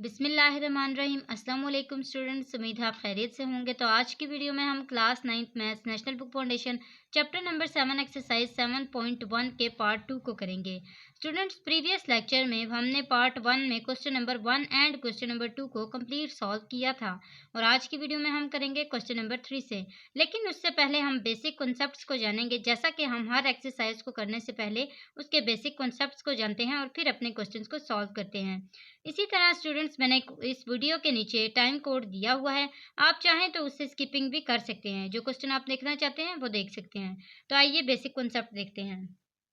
बिस्मिल्लाहिर्रहमानिर्रहीम। अस्सलाम वालेकुम स्टूडेंट्स, उम्मीद है आप खैरियत से होंगे। तो आज की वीडियो में हम class 9th maths national book foundation chapter number 7 exercise 7.1 के पार्ट 2 को करेंगे। स्टूडेंट्स, प्रीवियस लेक्चर में हमने पार्ट 1 में question number 1 and question number 2 को कंप्लीट सॉल्व किया था और आज की वीडियो में हम करेंगे क्वेश्चन नंबर 3 से। लेकिन उससे पहले हम बेसिक कॉन्सेप्ट्स को जानेंगे, जैसा कि हम हर एक्सरसाइज को करने से पहले उसके बेसिक कॉन्सेप्ट्स को जानते हैं और फिर अपने क्वेश्चंस को सॉल्व करते हैं। इसी तरह स्टूडेंट्स, मैंने इस वीडियो के नीचे टाइम कोड दिया हुआ है, आप चाहें तो उससे स्किपिंग भी कर सकते हैं। जो क्वेश्चन आप देखना चाहते हैं वो देख सकते हैं। तो आइए बेसिक कॉन्सेप्ट देखते हैं।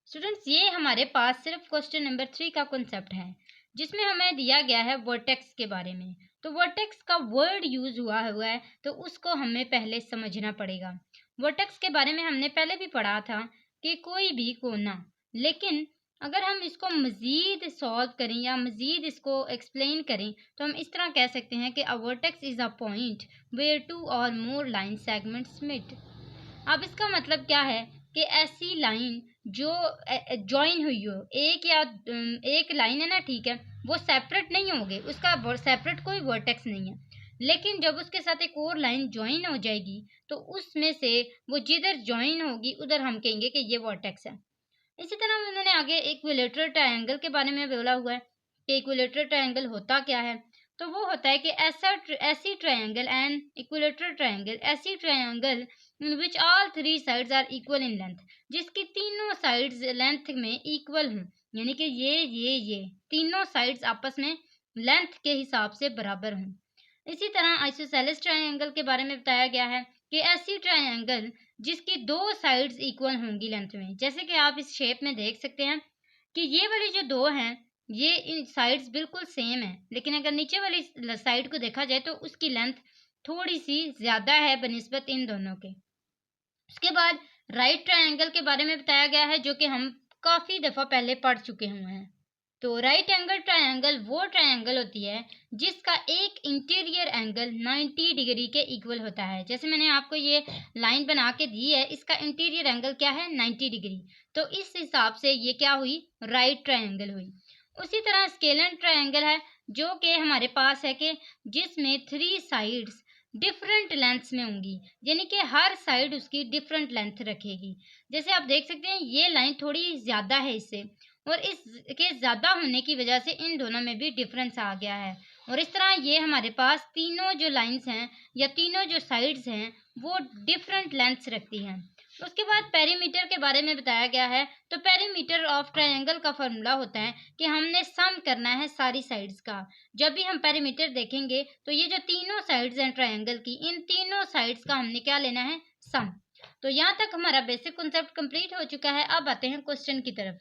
स्टूडेंट्स, ये हमारे पास सिर्फ क्वेश्चन नंबर 3 का कॉन्सेप्ट है, जिसमें हमें दिया गया है वर्टेक्स के बारे में। तो वर्टेक्स का वर्ड यूज हुआ है तो उसको हमें पहले समझना पड़ेगा। वर्टेक्स के बारे में हमने पहले भी पढ़ा था कि कोई भी कोना, लेकिन अगर हम इसको मज़ीद सॉल्व करें या मज़ीद इसको एक्सप्लेन करें तो हम इस तरह कह सकते हैं कि a vertex is a point where two और मोर लाइन सेगमेंट्स मीट। अब इसका मतलब क्या है कि ऐसी लाइन जो जॉइन हुई हो, एक लाइन है ना, ठीक है, वो सेपरेट नहीं होंगे, उसका सेपरेट कोई वर्टेक्स नहीं है, लेकिन जब उसके साथ एक और लाइन ज्वाइन हो जाएगी तो उसमें से वो जिधर ज्वाइन होगी उधर हम कहेंगे कि ये वर्टेक्स है। इसी तरह उन्होंने आगे इक्विलेटरल ट्रायंगल के बारे में बोला हुआ है कि इक्विलेटरल ट्रायंगल होता क्या है। तो वो होता है कि ऐसी ट्रायंगल एंड इक्विलेटरल ट्रायंगल, ऐसी triangle in which all three sides are equal in length, जिसकी तीनों साइड्स लेंथ में इक्वल हों, यानी कि ये तीनों साइड्स आपस में लेंथ के हिसाब से बराबर हों। इसी तरह आइसोसेलेस ट्रायंगल के बारे में बताया गया है कि ऐसी ट्रायंगल जिसकी दो साइड्स इक्वल होंगी लेंथ में। जैसे कि आप इस शेप में देख सकते हैं कि ये वाली जो दो हैं, ये इन साइड्स बिल्कुल सेम है, लेकिन अगर नीचे वाली साइड को देखा जाए तो उसकी लेंथ थोड़ी सी ज़्यादा है बनिस्बत इन दोनों के। उसके बाद राइट ट्रायंगल के बारे में बताया गया है, जो कि हम काफ़ी दफ़ा पहले पढ़ चुके हुए हैं। तो राइट एंगल ट्रायंगल वो ट्रायंगल होती है जिसका एक इंटीरियर एंगल 90 डिग्री के इक्वल होता है। जैसे मैंने आपको ये लाइन बना के दी है, इसका इंटीरियर एंगल क्या है, 90 डिग्री। तो इस हिसाब से ये क्या हुई, राइट ट्रायंगल हुई। उसी तरह स्केलन ट्रायंगल है, जो कि हमारे पास है कि जिसमें थ्री साइड्स डिफरेंट लेंथ्स में होंगी, यानी कि हर साइड उसकी डिफरेंट लेंथ रखेगी। जैसे आप देख सकते हैं ये लाइन थोड़ी ज़्यादा है इससे, और इसके ज़्यादा होने की वजह से इन दोनों में भी डिफरेंस आ गया है। और इस तरह ये हमारे पास तीनों जो लाइंस हैं या तीनों जो साइड्स हैं वो डिफरेंट लेंथ्स रखती हैं। उसके बाद पेरीमीटर के बारे में बताया गया है। तो पेरीमीटर ऑफ ट्रायंगल का फॉर्मूला होता है कि हमने सम करना है सारी साइड्स का। जब भी हम पेरीमीटर देखेंगे तो ये जो तीनों साइड्स हैं ट्रायंगल की, इन तीनों साइड्स का हमने क्या लेना है, सम। तो यहाँ तक हमारा बेसिक कॉन्सेप्ट कंप्लीट हो चुका है। अब आते हैं क्वेश्चन की तरफ।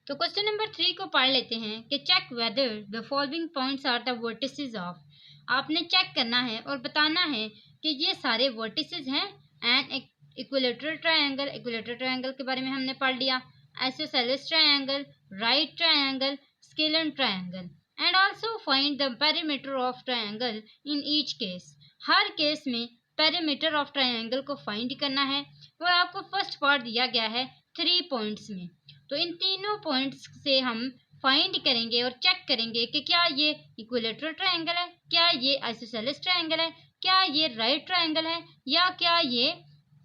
तो क्वेश्चन नंबर 3 को पढ़ लेते हैं कि check whether the following points are the vertices of. आपने चेक करना है और बताना है कि ये सारे वर्टिसेस हैं and equilateral triangle. Equilateral triangle के बारे में हमने पढ़ लिया, isosceles triangle, right triangle, scalene triangle, and also find the perimeter of triangle in each case. Her case में पेरीमीटर ऑफ ट्रायंगल को फाइंड करना है और आपको फर्स्ट पार्ट दिया गया है 3 पॉइंट्स में। तो इन तीनों पॉइंट्स से हम फाइंड करेंगे और चेक करेंगे कि क्या ये इक्विलेटरल ट्रायंगल है, क्या ये आइसोसेलेस ट्रायंगल है, क्या ये राइट ट्रायंगल है, या क्या ये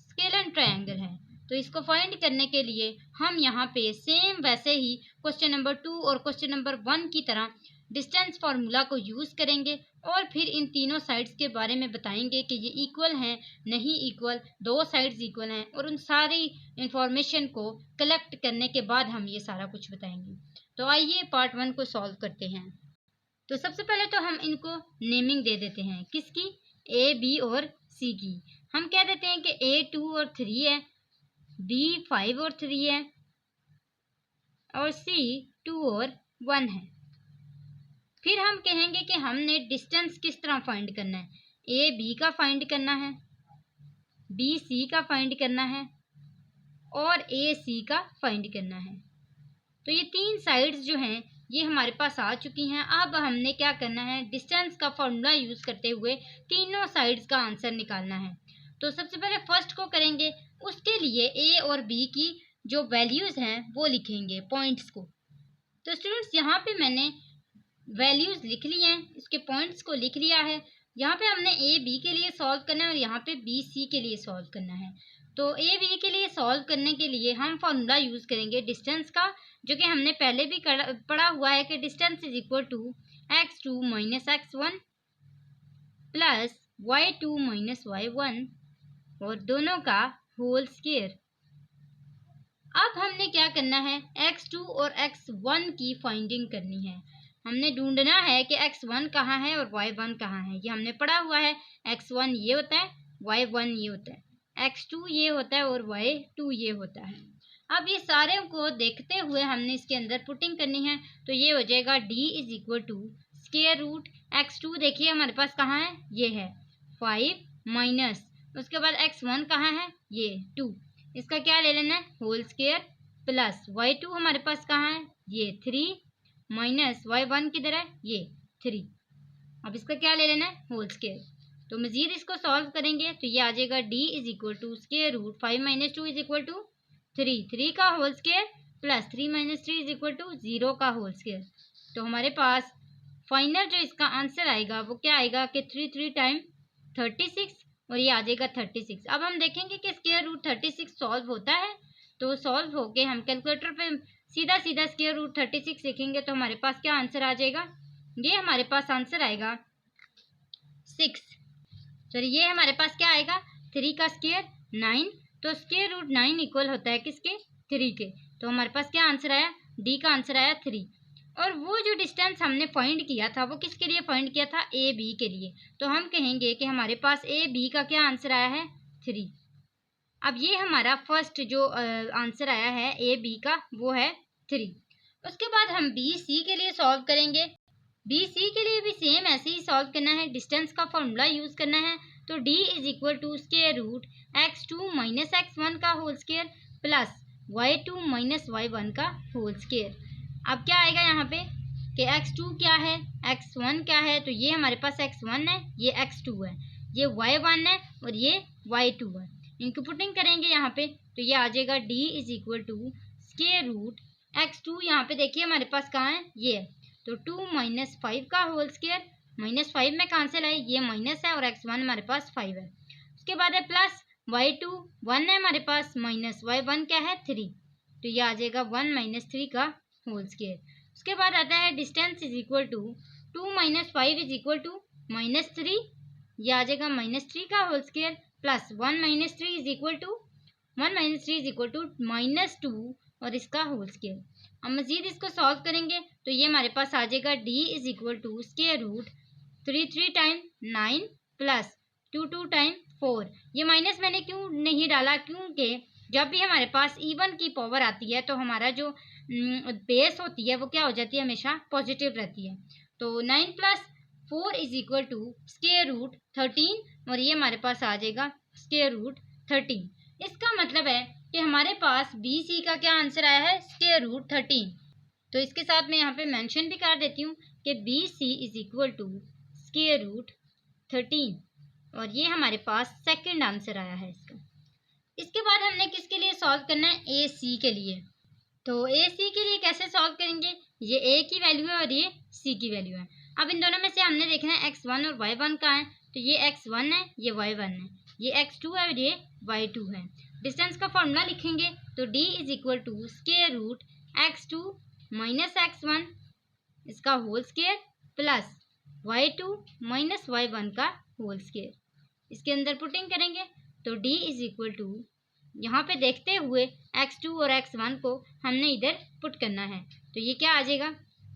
स्केलन ट्रायंगल है। तो इसको फाइंड करने के लिए हम यहाँ पे सेम वैसे ही क्वेश्चन नंबर 2 और क्वेश्चन नंबर 1 की तरह डिस्टेंस फार्मूला को यूज़ करेंगे और फिर इन तीनों साइड्स के बारे में बताएंगे कि ये इक्वल हैं, नहीं इक्वल, दो साइड्स इक्वल हैं, और उन सारी इंफॉर्मेशन को कलेक्ट करने के बाद हम ये सारा कुछ बताएंगे। तो आइए पार्ट 1 को सॉल्व करते हैं। तो सबसे पहले तो हम इनको नेमिंग दे देते हैं, किसकी, ए, बी और सी की। हम कह देते हैं कि ए 2 और 3 है, बी 5 और 3 है, और सी 2 और 1 है। फिर हम कहेंगे कि हमने डिस्टेंस किस तरह फाइंड करना है, ए बी का फाइंड करना है, बी सी का फाइंड करना है, और ए सी का फाइंड करना है। तो ये तीन साइड्स जो हैं ये हमारे पास आ चुकी हैं। अब हमने क्या करना है, डिस्टेंस का फॉर्मूला यूज़ करते हुए तीनों साइड्स का आंसर निकालना है। तो सबसे पहले फर्स्ट को करेंगे, उसके लिए ए और बी की जो वैल्यूज़ हैं वो लिखेंगे, पॉइंट्स को। तो स्टूडेंट्स, यहाँ पे मैंने वैल्यूज लिख ली हैं, इसके पॉइंट्स को लिख लिया है। यहाँ पे हमने ए बी के लिए सॉल्व करना है और यहाँ पे बी सी के लिए सॉल्व करना है। तो ए बी के लिए सॉल्व करने के लिए हम फॉर्मूला यूज़ करेंगे डिस्टेंस का, जो कि हमने पहले भी पढ़ा हुआ है कि distance is equal to x2 minus x1 plus y2 minus y1 और दोनों का होल स्क्वायर। अब हमने क्या करना है, x2 और x1 की फाइंडिंग करनी है। हमने ढूंढना है कि x1 कहाँ है और y1 कहाँ है। ये हमने पढ़ा हुआ है, x1 ये होता है, y1 ये होता है, x2 ये होता है और y2 ये होता है। अब ये सारे को देखते हुए हमने इसके अंदर पुटिंग करनी है। तो ये हो जाएगा d is equal to square root x2, देखिए हमारे पास कहाँ है, ये है 5 माइनस, उसके बाद x1 कहाँ है, ये 2, इसका क्या ले लेना है, होल स्क्वायर, प्लस y2 हमारे पास कहाँ है, ये 3 माइनस y1 किधर है, ये 3। अब इसका क्या ले लेना है, होल स्क्वायर। तो मजीद इसको सॉल्व करेंगे तो ये आ जाएगा d is equal to square root 5 minus 2 is equal to 3, 3 का whole square plus 3 minus 3 is equal to 0 का होल स्क्वायर। तो हमारे पास फाइनल जो इसका आंसर आएगा वो क्या आएगा कि 3 टाइम 36 और ये आ जाएगा 36। अब हम देखेंगे कि स्क्वायर रूट 36 सॉल्व होता है। तो सॉल्व होके हम कैलकुलेटर पे सीधा सीधा स्क्वायर रूट 36 लिखेंगे तो हमारे पास क्या आंसर आ जाएगा, ये हमारे पास आंसर आएगा 6। चलिए ये हमारे पास क्या आएगा, 3 का स्क्वायर 9, तो स्क्वायर रूट 9 इक्वल होता है किसके, 3 के। तो हमारे पास क्या आंसर आया, डी का आंसर आया 3। और वो जो डिस्टेंस हमने फाइंड किया था वो किसके लिए फाइंड किया था, ए बी के लिए। तो हम कहेंगे कि हमारे पास ए बी का क्या आंसर आया है, 3। अब ये हमारा फर्स्ट जो आंसर आया है ए बी का वो है 3। उसके बाद हम बी सी के लिए सॉल्व करेंगे। बी सी के लिए भी सेम ऐसे ही सॉल्व करना है, डिस्टेंस का फॉर्मूला यूज़ करना है। तो d is equal to square root x2 minus x1 का whole square plus y2 minus y1 का होल स्क्वायर। अब क्या आएगा यहाँ पे कि x2 क्या है, x1 क्या है, तो ये हमारे पास x1 है, ये x2 है, ये y1 है और ये y2 है। इनको पुटिंग करेंगे यहाँ पे तो ये आ जाएगा d is equal to square root x2, यहाँ पे देखिए हमारे पास कहाँ है, ये है, तो 2 माइनस 5 का होल स्क्वायर, माइनस 5 में कैंसिल है, ये माइनस है और x1 हमारे पास 5 है। उसके बाद है प्लस y2 1 है हमारे पास, माइनस y1 क्या है 3, तो ये आ जाएगा 1 माइनस 3 का होल स्क्वायर। उसके बाद आता है distance is equal to 2 minus 5 is equal to minus 3, ये आ जाएगा माइनस 3 का whole square plus 1 minus 3 is equal to minus 2 और इसका होल स्क्वायर। अब मजीद इसको सॉल्व करेंगे तो ये हमारे पास आ जाएगा d is equal to square root 3 time 9 plus 2 time 4। ये माइनस मैंने क्यों नहीं डाला, क्योंकि जब भी हमारे पास इवन की पावर आती है तो हमारा जो बेस होती है वो क्या हो जाती है, हमेशा पॉजिटिव रहती है। तो 9 plus 4 is equal to square root 13 और ये हमारे पास आ जाएगा स्क्वायर रूट 13। इसका मतलब है कि हमारे पास बी सी का क्या आंसर आया है, स्क्वायर रूट 13। तो इसके साथ मैं यहाँ पे मेंशन भी कर देती हूँ कि B C is equal to square root 13 और ये हमारे पास सेकंड आंसर आया है इसका। इसके बाद हमने किसके लिए सॉल्व करना है, ए सी के लिए। तो ए सी के लिए कैसे सॉल्व करेंगे, ये ए की वैल्यू है और ये सी की वैल्यू है। अब इन दोनों में से हमने देखना है x1 और y1 कहाँ है, तो ये x1 है, ये y1 है, ये x2 है और ये y2 है। डिस्टेंस का फॉर्मूला लिखेंगे तो d is equal to square root x2 minus x1 इसका whole square plus y2 minus y1 का होल स्क्वायर। इसके अंदर पुटिंग करेंगे तो d इज इक्वल टू, यहाँ पे देखते हुए x2 और x1 को हमने इधर पुट करना है, तो ये क्या आ जाएगा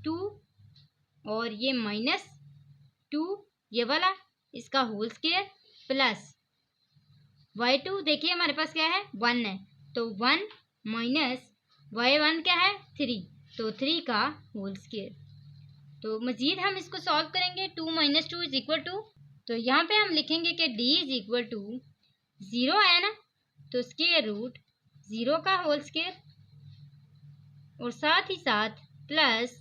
2 और ये माइनस 2 ये वाला इसका होल स्क्वायर प्लस y2 देखिए हमारे पास क्या है 1 है, तो 1 माइनस y1 क्या है 3, तो 3 का होल स्क्वायर। तो मजीद हम इसको सॉल्व करेंगे 2 माइनस 2 इज इक्वल टू, तो यहाँ पे हम लिखेंगे कि d इज इक्वल टू 0 है ना, तो स्क्वायर रूट 0 का होल स्क्वायर और साथ ही साथ plus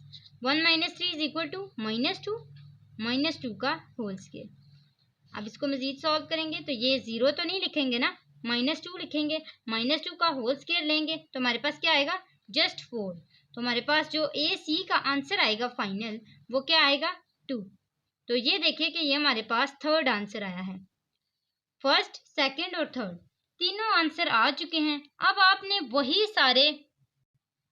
1 minus 3 is equal to minus 2 का होल स्क्वायर। अब इसको मजीद सॉल्व करेंगे तो ये 0 तो नहीं लिखेंगे ना, माइनस 2 लिखेंगे, माइनस 2 का होल स्क्वायर लेंगे तो हमारे पास क्या आएगा जस्ट 4। तो हमारे पास जो ए सी का आंसर आएगा फाइनल वो क्या आएगा 2। तो ये देखिए कि ये हमारे पास थर्ड आंसर आया है। फर्स्ट, सेकंड और थर्ड तीनों आंसर आ चुके हैं। अब आपने वही सारे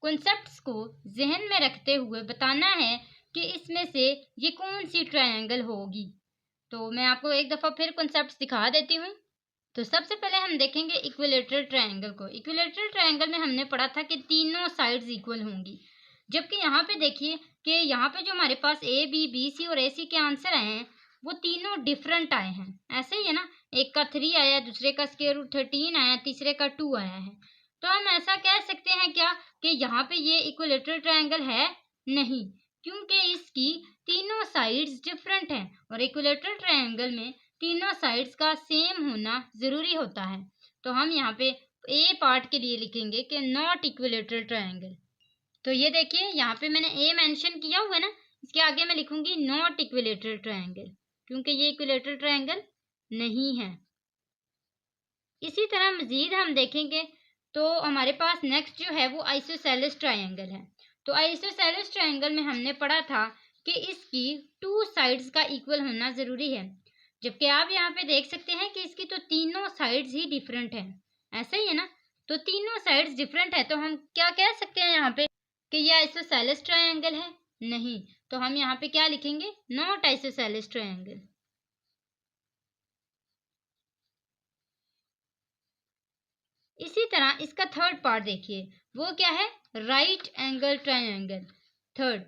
कॉन्सेप्ट्स को जहन में रखते हुए बताना है कि इसमें से ये कौन सी ट्रायंगल होगी। तो मैं आपको एक दफ़ा फिर कॉन्सेप्ट्स दिखा देती हूँ। तो सबसे पहले हम देखेंगे इक्विलेटरल ट्रायंगल को। इक्विलेटरल ट्रायंगल में हमने पढ़ा था कि तीनों साइड्स इक्वल होंगी, जबकि यहाँ पे देखिए कि यहाँ पे जो हमारे पास ए बी, बी सी और ए सी के आंसर आए हैं वो तीनों डिफरेंट आए हैं। ऐसे ही है ना, एक का 3 आया, दूसरे का स्क्वायर रूट 13 आया, तीसरे का 2 आया है। तो हम ऐसा कह सकते हैं क्या कि यहाँ पे ये इक्विलेटरल ट्रायंगल है? नहीं, क्योंकि इसकी तीनों साइड्स डिफरेंट हैं और इक्विलेटरल ट्रायंगल में तीनों साइड्स का सेम होना ज़रूरी होता है। तो हम यहाँ पे ए पार्ट के लिए लिखेंगे कि नॉट इक्विलेटरल ट्रायंगल। तो ये देखिए यहाँ पे मैंने ए मेंशन किया हुआ है ना, इसके आगे मैं लिखूंगी नॉट इक्विलेटरल ट्रायंगल, क्योंकि ये इक्विलेटरल ट्रायंगल नहीं है। इसी तरह मज़ीद हम देखेंगे तो हमारे पास नेक्स्ट जो है वो आइसोसेलेस ट्रायंगल है। तो आइसोसेलेस ट्रायंगल में हमने पढ़ा था कि इसकी 2 साइड्स का इक्वल होना ज़रूरी है, जबकि आप यहाँ पे देख सकते हैं कि इसकी तो तीनों साइड्स ही डिफरेंट हैं। ऐसा ही है ना, तो तीनों साइड्स डिफरेंट है तो हम क्या कह सकते हैं यहाँ पे कि ये आइसोसेलेस ट्रायंगल है? नहीं, तो हम यहाँ पे क्या लिखेंगे? Not isosceles triangle. इसी तरह इसका थर्ड पार्ट देखिए, वो क्या है? Right angle triangle. थर्ड,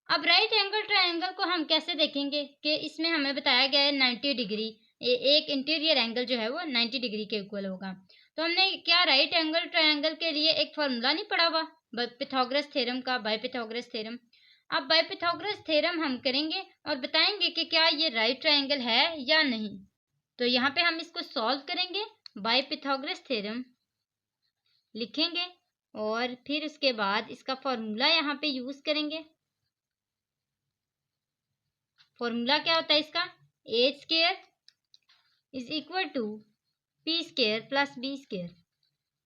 अब राइट एंगल ट्रायंगल को हम कैसे देखेंगे कि इसमें हमें बताया गया है 90 डिग्री, एक इंटीरियर एंगल जो है वो 90 डिग्री के इक्वल होगा। तो हमने क्या राइट एंगल ट्रायंगल के लिए एक फार्मूला नहीं पढ़ा हुआ पाइथागोरस थ्योरम का, बाय पाइथागोरस थ्योरम? अब बाय पाइथागोरस थ्योरम हम करेंगे और बताएंगे कि क्या ये राइट ट्रायंगल है या नहीं। तो यहाँ पे हम इसको सॉल्व करेंगे, बाय पाइथागोरस थ्योरम लिखेंगे और फिर उसके बाद इसका फॉर्मूला यहाँ पे यूज करेंगे। फॉर्मूला क्या होता है इसका? A square is equal to P square plus B square.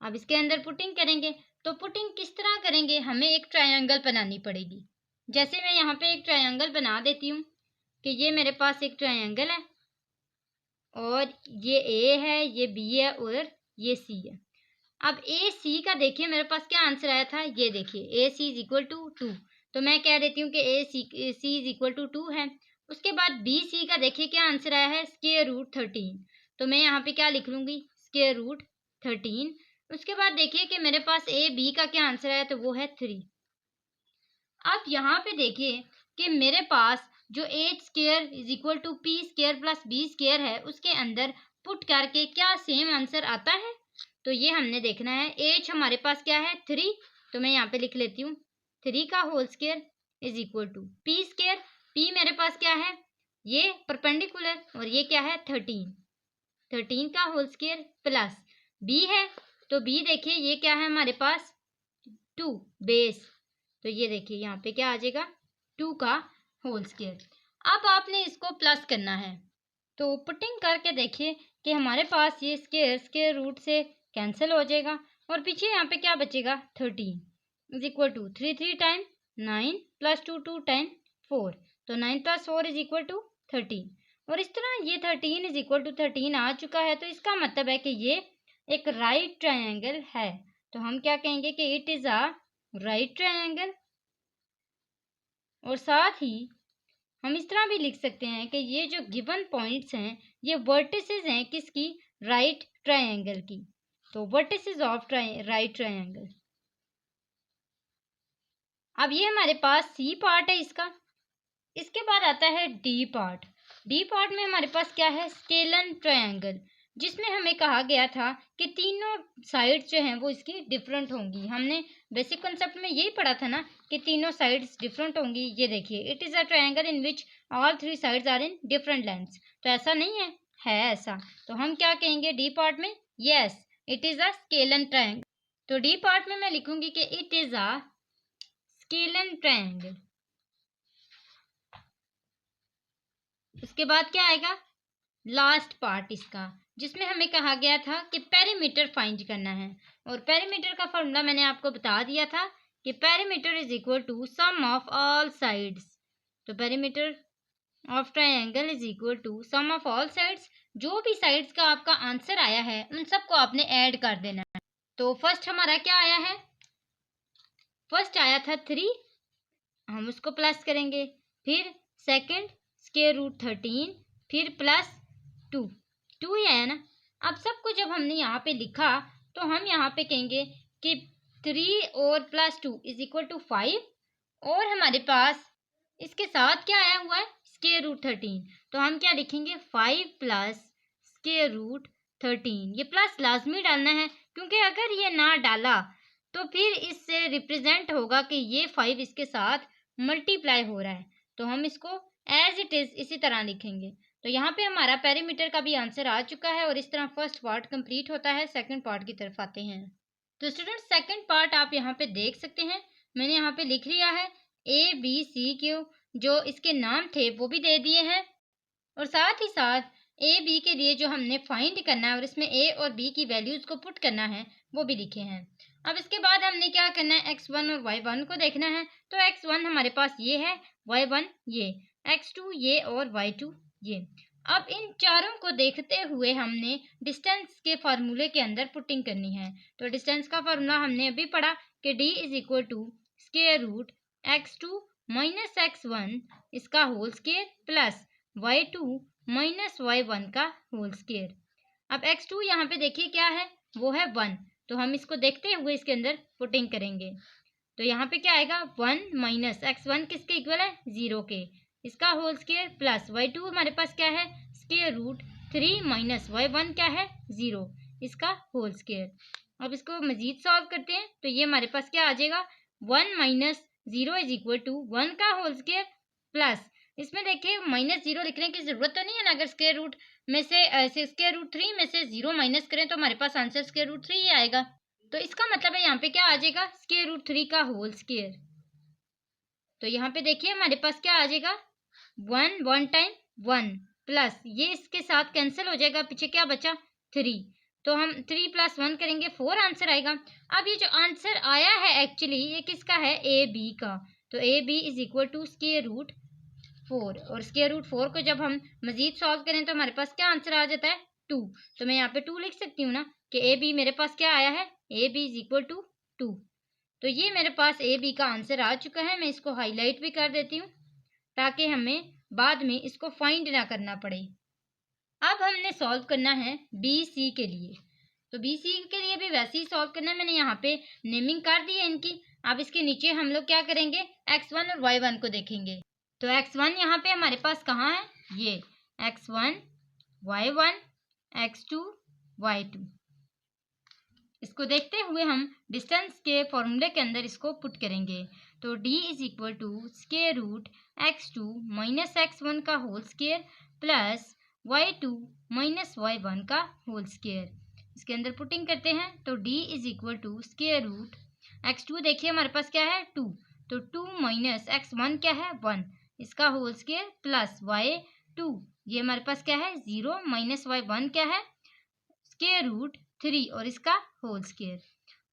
अब इसके अंदर पुटिंग करेंगे, तो पुटिंग किस तरह करेंगे? हमें एक ट्रायंगल बनानी पड़ेगी। जैसे मैं यहाँ पे एक ट्रायंगल बना देती हूँ कि ये मेरे पास एक ट्रायंगल है और ये ए है, ये बी है और ये सी है। अब ए सी का देखिए मेरे पास क्या आंसर आया था, ये देखिए ए सी इज इक्वल टू 2। तो मैं कह देती हूँ कि ए सी इज इक्वल टू 2 है। उसके बाद बी सी का देखिए क्या आंसर आया है, स्क्वायर रूट 13। तो मैं यहाँ पे क्या लिख लूँगी? Square root 13। उसके बाद देखिए कि मेरे पास ए बी का क्या आंसर आया, तो वो है 3। अब यहाँ पे देखिए कि मेरे पास जो A square is equal to P square plus B square है उसके अंदर पुट करके क्या सेम आंसर आता है? तो ये हमने देखना है। एच हमारे पास क्या है? 3। तो मैं यहाँ पे लिख लेती हूँ 3 का whole square is equal to P square. P मेरे पास क्या है? ये परपेंडिकुलर, और ये क्या है? 13 का होल स्क्वायर प्लस बी है, तो बी देखिए ये क्या है हमारे पास? 2 बेस। तो ये देखिए यहाँ पे क्या आ जाएगा? 2 का होल स्क्वायर। अब आपने इसको प्लस करना है, तो पुटिंग करके देखिए कि हमारे पास ये स्क्वायर रूट से कैंसिल हो जाएगा और पीछे यहाँ पे क्या बचेगा? 13 is equal to 3 time 9 plus 2 time 4। तो 9 प्लस 4 इज इक्वल टू 13। और इस तरह ये 13 इज इक्वल टू 13 आ चुका है, तो इसका मतलब है कि ये एक राइट ट्रायंगल है। तो हम क्या कहेंगे कि it is a right triangle. और साथ ही हम इस तरह भी लिख सकते हैं कि ये जो गिवन पॉइंट्स हैं ये वर्टिसेस हैं किसकी? राइट ट्रायंगल की। तो वर्टिसेस ऑफ राइट ट्रायंगल। अब ये हमारे पास सी पार्ट है इसका। इसके बाद आता है डी पार्ट। डी पार्ट में हमारे पास क्या है? स्केलन ट्रायंगल, जिसमें हमें कहा गया था कि तीनों साइड्स जो हैं वो इसकी डिफरेंट होंगी। हमने बेसिक कॉन्सेप्ट में यही पढ़ा था ना कि तीनों साइड्स डिफरेंट होंगी। ये देखिए it is a triangle in which all 3 sides are in different lengths. तो ऐसा नहीं है ऐसा। तो हम क्या कहेंगे डी पार्ट में? Yes, it is a scalene triangle. तो डी पार्ट में मैं लिखूंगी कि it is a scalene triangle. उसके बाद क्या आएगा? लास्ट पार्ट इसका, जिसमें हमें कहा गया था कि पेरीमीटर फाइंड करना है। और पेरीमीटर का फॉर्मूला मैंने आपको बता दिया था कि perimeter is equal to sum of all sides. तो perimeter of triangle is equal to sum of all sides. जो भी साइड्स का आपका आंसर आया है उन सबको आपने ऐड कर देना है। तो फर्स्ट हमारा क्या आया है, फर्स्ट आया था 3, हम उसको प्लस करेंगे। फिर सेकंड स्क्वायर रूट 13, फिर प्लस 2, 2 ही आया ना। अब सबको जब हमने यहाँ पे लिखा तो हम यहाँ पे कहेंगे कि 3 और प्लस 2 इज इक्वल टू 5, और हमारे पास इसके साथ क्या आया हुआ है, स्क्वायर रूट 13। तो हम क्या लिखेंगे, 5 प्लस स्क्वायर रूट 13। ये प्लस लाजमी डालना है, क्योंकि अगर ये ना डाला तो फिर इससे रिप्रेजेंट होगा कि ये 5 इसके साथ मल्टीप्लाई हो रहा है। तो हम इसको एज इट इज इसी तरह लिखेंगे। तो यहाँ पे हमारा पेरीमीटर का भी आंसर आ चुका है, और इस तरह फर्स्ट पार्ट कंप्लीट होता है। सेकंड पार्ट की तरफ आते हैं। तो स्टूडेंट सेकंड पार्ट आप यहाँ पे देख सकते हैं, मैंने यहाँ पे लिख लिया है ABCQ, जो इसके नाम थे वो भी दे दिए हैं, और साथ ही साथ AB के लिए जो हमने फाइंड करना है और इसमें A और B की वैल्यूज को पुट करना है वो भी लिखे हैं। अब इसके बाद हमने क्या करना है, x1 और y1 को देखना है। तो x1 हमारे पास ये है, y1 ये, x2 ये और y2 ये। अब इन चारों को देखते हुए हमने डिस्टेंस के फार्मूले के अंदर पुटिंग करनी है। तो डिस्टेंस का फार्मूला हमने अभी पढ़ा कि d is equal to square root x2 minus x1 इसका whole square plus y2 minus y1 का होल स्क्वायर। अब x2 यहाँ पे देखिए क्या है, वो है 1, तो हम इसको देखते हुए इसके अंदर पुटिंग करेंगे। तो यहाँ पे क्या आएगा, 1 माइनस x1 किसके इक्वल है, 0 के, इसका होल स्क्वायर प्लस y2 हमारे पास क्या है, स्क्वायर रूट 3 माइनस y1 क्या है, 0, इसका होल स्क्वायर। अब इसको मजीद सॉल्व करते हैं तो ये हमारे पास क्या आ जाएगा, 1 माइनस 0 इज इक्वल टू 1 का होल स्क्वायर प्लस, इसमें देखिए माइनस 0 लिखने की जरूरत तो नहीं है ना। अगर स्क्वायर रूट में से स्क्वायर रूट 3 में से 0 माइनस करें तो हमारे पास आंसर स्क्वायर रूट 3 ही आएगा। तो इसका मतलब है यहाँ पे क्या आ जाएगा, स्क्वायर रूट 3 का होल स्क्वायर। तो यहाँ पे देखिए हमारे पास क्या आ जाएगा, 1 टाइम 1 प्लस ये इसके साथ कैंसिल हो जाएगा, पीछे क्या बचा, 3। तो हम 3 प्लस 1 करेंगे, 4 आंसर आएगा। अब ये जो आंसर आया है एक्चुअली ये किसका है, AB का। तो AB is equal to square root 4, और स्क्वायर रूट 4 को जब हम मजीद सॉल्व करें तो हमारे पास क्या आंसर आ जाता है, 2। तो मैं यहाँ पे 2 लिख सकती हूँ ना कि AB मेरे पास क्या आया है, AB इज इक्वल टू 2। तो ये मेरे पास AB का आंसर आ चुका है। मैं इसको हाईलाइट भी कर देती हूँ ताकि हमें बाद में इसको फाइंड ना करना पड़े। अब हमने सॉल्व करना है BC के लिए। तो BC के लिए भी वैसे ही सॉल्व करना है, मैंने यहाँ पे नेमिंग कर दी है इनकी। अब इसके नीचे हम लोग क्या करेंगे, x1 और y1 को देखेंगे। तो x1 यहाँ पे हमारे पास कहाँ है, ये x1 y1 x2 y2। इसको देखते हुए हम डिस्टेंस के फॉर्मूले के अंदर इसको पुट करेंगे। तो d is equal to square root x2 minus x1 का whole square plus y2 minus y1 का होल स्क्वायर। इसके अंदर पुटिंग करते हैं तो d is equal to square root x2 देखिए हमारे पास क्या है, 2, तो 2 माइनस x1 क्या है, 1, इसका होल स्क्वायर प्लस y2 ये हमारे पास क्या है, 0 माइनस y1 क्या है, स्क्वायर रूट 3 और इसका होल स्क्वायर।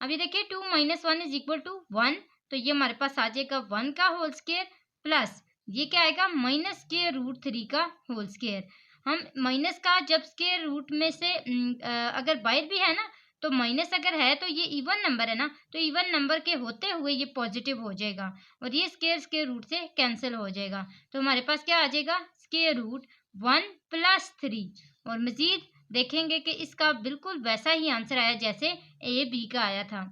अब ये देखिए 2 माइनस 1 इज इक्वल टू 1, तो ये हमारे पास आ जाएगा 1 का होल स्क्वायर प्लस ये क्या आएगा, माइनस स्क्वायर रूट 3 का होल स्क्वायर। हम माइनस का जब स्क्वायर रूट में से अगर बाहर भी है ना, तो माइनस अगर है तो ये इवन नंबर है ना, तो इवन नंबर के होते हुए ये पॉजिटिव हो जाएगा और ये स्क्वायर रूट से कैंसिल हो जाएगा। तो हमारे पास क्या आ जाएगा, स्क्वायर रूट 1 प्लस 3, और मजीद देखेंगे कि इसका बिल्कुल वैसा ही आंसर आया जैसे AB का आया था।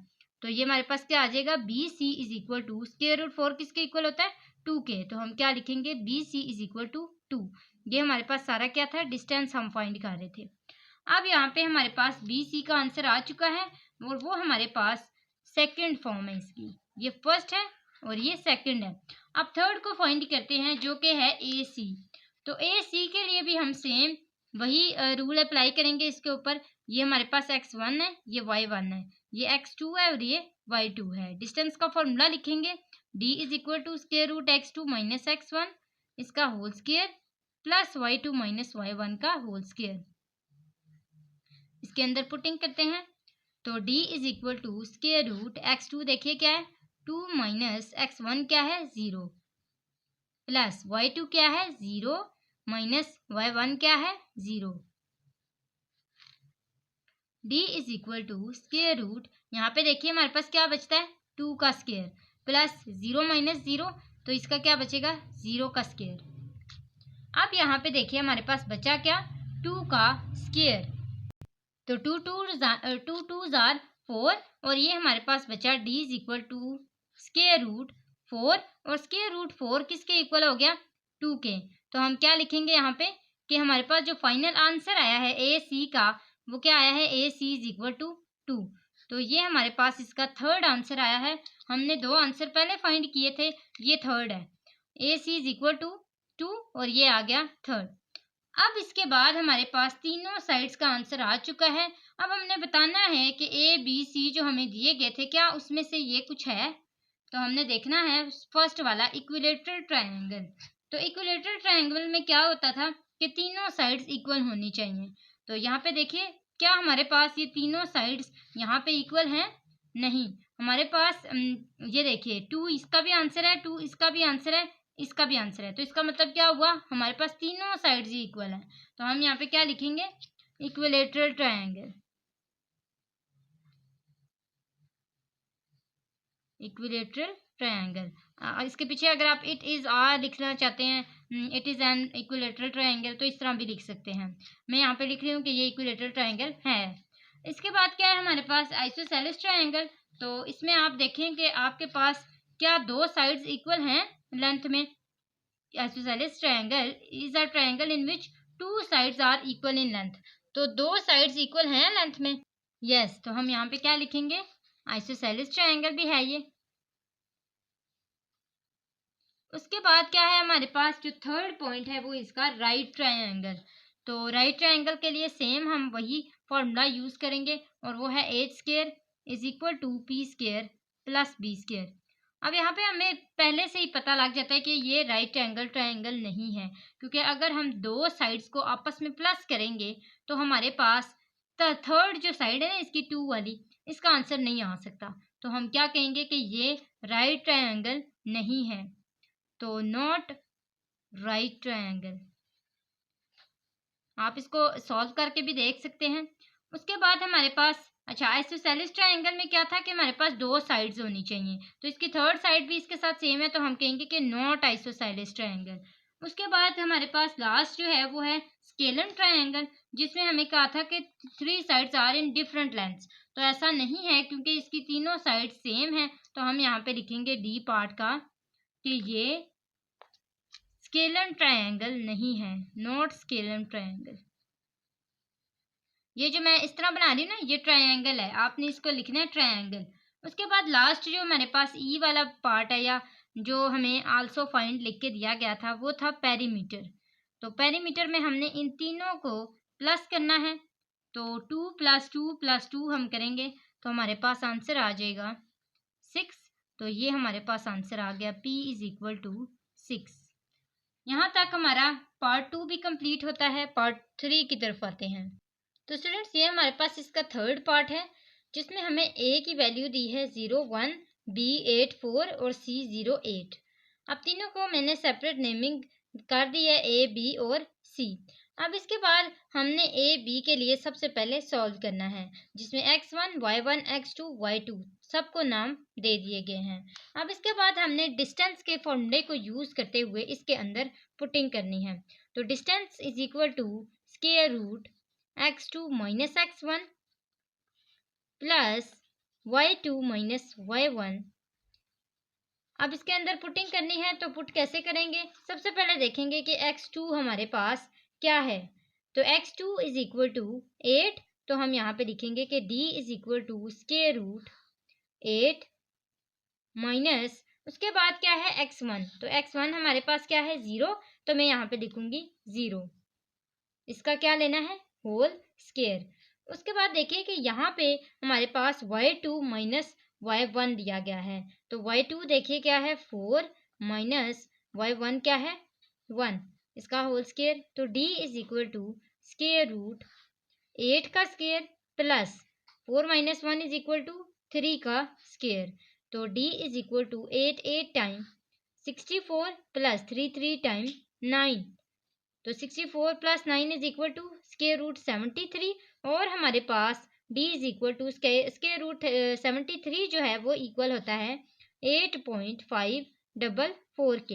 तो ये हमारे पास क्या आ जाएगा, BC is equal to square root 4 किसके इक्वल होता है, 2 के। तो हम क्या लिखेंगे, BC इज इक्वल टू 2। ये हमारे पास सारा क्या था, डिस्टेंस हम फाइंड कर रहे थे। अब यहाँ पे हमारे पास BC का आंसर आ चुका है और वो हमारे पास सेकंड फॉर्म है इसकी, ये फर्स्ट है और ये सेकंड है। अब थर्ड को फाइंड करते हैं जो कि है AC। तो AC के लिए भी हम सेम वही रूल अप्लाई करेंगे इसके ऊपर। ये हमारे पास x1 है, ये y1 है, ये x2 है और ये y2 है। डिस्टेंस का फॉर्मूला लिखेंगे, d is equal to square root x2 minus x1 इसका whole square plus y2 minus y1 का होल स्क्वायर। इसके अंदर पुटिंग करते हैं तो d is equal to square root x2 देखिए क्या है, 2 माइनस x1 क्या है 0 प्लस y2 क्या है 0 माइनस y1 क्या है 0। d is equal to square root, यहाँ पे देखिए हमारे पास क्या बचता है 2 का स्क्वायर प्लस 0 माइनस 0, तो इसका क्या बचेगा 0 का स्क्वायर। अब यहाँ पे देखिए हमारे पास बचा क्या 2 का स्क्वायर, तो 2 टू जार 4 और ये हमारे पास बचा d is equal to square root 4 और स्क्वायर रूट 4 किसके इक्वल हो गया 2 के। तो हम क्या लिखेंगे यहाँ पे कि हमारे पास जो फाइनल आंसर आया है ए सी का वो क्या आया है ए सी इज इक्वल टू 2। तो ये हमारे पास इसका थर्ड आंसर आया है। हमने दो आंसर पहले फाइंड किए थे, ये थर्ड है, ए सी इज इक्वल टू 2 और ये आ गया थर्ड। अब इसके बाद हमारे पास तीनों साइड्स का आंसर आ चुका है। अब हमने बताना है कि ए बी सी जो हमें दिए गए थे क्या उसमें से ये कुछ है। तो हमने देखना है फर्स्ट वाला इक्विलेटरल ट्रायंगल। तो इक्विलेटरल ट्रायंगल में क्या होता था कि तीनों साइड्स इक्वल होनी चाहिए। तो यहाँ पे देखिए क्या हमारे पास ये तीनों साइड्स यहाँ पे इक्वल हैं, नहीं, हमारे पास ये देखिए 2 इसका भी आंसर है, 2 इसका भी आंसर है, इसका भी आंसर है। तो इसका मतलब क्या हुआ हमारे पास तीनों साइड्स ही इक्वल हैं। तो हम यहाँ पे क्या लिखेंगे इक्विलेटरल ट्रायंगल, इक्विलेटरल ट्रायंगल। इसके पीछे अगर आप इट इज आर लिखना चाहते हैं, it is an equilateral triangle, तो इस तरह भी लिख सकते हैं। मैं यहाँ पे लिख रही हूँ कि ये इक्विलेटरल ट्रायंगल है। इसके बाद क्या है हमारे पास आइसोसेलेस ट्रायंगल। तो इसमें आप देखें कि आपके पास क्या दो साइड्स इक्वल हैं लेंथ में। Isosceles triangle is a triangle in which two sides are equal in length. तो दो साइड्स इक्वल हैं लेंथ में, यस। तो हम यहाँ पे क्या लिखेंगे आइसोसेलेस ट्रायंगल भी है ये। उसके बाद क्या है हमारे पास जो थर्ड पॉइंट है वो इसका राइट ट्रायंगल। तो राइट ट्रायंगल के लिए सेम हम वही फॉर्मूला यूज करेंगे और वो है H square is equal to P square plus B square. अब यहाँ पे हमें पहले से ही पता लग जाता है कि ये राइट एंगल ट्रायंगल नहीं है, क्योंकि अगर हम दो साइड्स को आपस में प्लस करेंगे तो हमारे पास थर्ड जो साइड है ना इसकी 2 वाली, इसका आंसर नहीं आ सकता। तो हम क्या कहेंगे कि ये राइट ट्रायंगल नहीं है, तो नॉट राइट ट्रायंगल। आप इसको सॉल्व करके भी देख सकते हैं। उसके बाद हमारे पास अच्छा आइसोसेलेस ट्रायंगल में क्या था कि हमारे पास दो साइड्स होनी चाहिए, तो इसकी थर्ड साइड भी इसके साथ सेम है, तो हम कहेंगे कि नॉट आइसोसेलेस ट्रायंगल। उसके बाद हमारे पास लास्ट जो है वो है स्केलर ट्रायंगल, जिसमें हमें कहा था कि 3 sides are in different lengths. तो ऐसा नहीं है क्योंकि इसकी तीनों साइड सेम है। तो हम यहाँ पे लिखेंगे डी पार्ट का कि ये स्केलर ट्रायंगल नहीं है, नॉट स्केलर ट्रायंगल। ये जो मैं इस तरह बना रही हूँ ना ये ट्रायंगल है, आपने इसको लिखना है ट्रायंगल। उसके बाद लास्ट जो हमारे पास ई वाला पार्ट है या जो हमें आल्सो फाइंड लिख के दिया गया था वो था पेरीमीटर। तो पेरीमीटर में हमने इन तीनों को प्लस करना है, तो 2 + 2 + 2 हम करेंगे तो हमारे पास आंसर आ जाएगा 6। तो ये हमारे पास आंसर आ गया P इज इक्वल टू 6। यहाँ तक हमारा पार्ट 2 भी कंप्लीट होता है। पार्ट 3 की तरफ आते हैं। तो स्टूडेंट्स ये हमारे पास इसका थर्ड पार्ट है जिसमें हमें ए की वैल्यू दी है 0 1, बी 8 4 और सी 0 8। अब तीनों को मैंने सेपरेट नेमिंग कर दी है ए बी और सी। अब इसके बाद हमने ए बी के लिए सबसे पहले सॉल्व करना है जिसमें x1 y1 x2 y2 सबको नाम दे दिए गए हैं। अब इसके बाद हमने डिस्टेंस के फॉर्मूले को यूज करते हुए इसके अंदर पुटिंग करनी है। तो distance is equal to square root x2 minus x1 plus y2 minus y1। अब इसके अंदर पुटिंग करनी है तो पुट कैसे करेंगे, सबसे पहले देखेंगे कि x2 हमारे पास क्या है। तो x2 इज इक्वल टू 8, तो हम यहाँ पे लिखेंगे कि d is equal to square root 8 minus उसके बाद क्या है x1। तो x1 हमारे पास क्या है 0, तो मैं यहाँ पे लिखूंगी 0, इसका क्या लेना है होल स्क्वायर। उसके बाद देखिए कि यहाँ पे हमारे पास y2 माइनस y1 दिया गया है। तो y2 देखिए क्या है 4 माइनस y1 क्या है 1, इसका होल स्क्वायर। तो d is equal to square root 8 का square plus 4 minus 1 is equal to 3 का स्क्वायर। तो d is equal to 8 time 64 plus 3 time 9। तो 64 plus 9 is equal to square root 73 और हमारे पास d is equal to square root 73 जो है वो इक्वल होता है 8.544 के।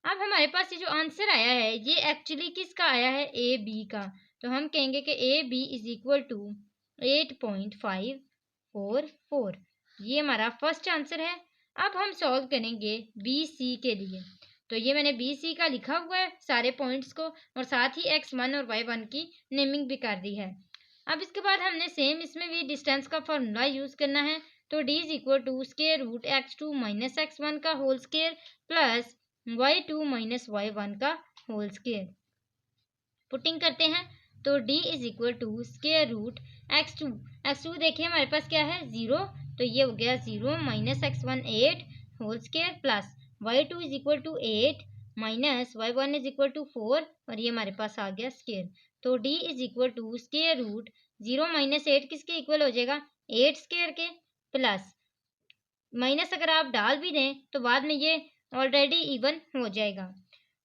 अब हमारे पास ये जो आंसर आया है ये एक्चुअली किसका आया है, ए बी का। तो हम कहेंगे कि A B is equal to 8.544, ये हमारा फर्स्ट आंसर है। अब हम सॉल्व करेंगे बी सी के लिए। तो ये मैंने बी सी का लिखा हुआ है सारे पॉइंट्स को और साथ ही x1 और y1 की नेमिंग भी कर दी है। अब इसके बाद हमने सेम इसमें भी डिस्टेंस का फॉर्मूला यूज़ करना है। तो d is equal to square root x2 minus x1 का whole square plus y2 minus y1 का होल स्क्वायर। पुटिंग करते हैं तो d is equal to square root x2 देखिए हमारे पास क्या है 0, तो ये हो गया 0 minus x1 8 whole square plus y2 is equal to 8 minus y1 is equal to 4 और ये हमारे पास आ गया स्क्वायर। तो d is equal to square root 0 minus 8 किसके इक्वल हो जाएगा, 8 स्क्वायर के, प्लस माइनस अगर आप डाल भी दें तो बाद में ये ऑलरेडी इवन हो जाएगा।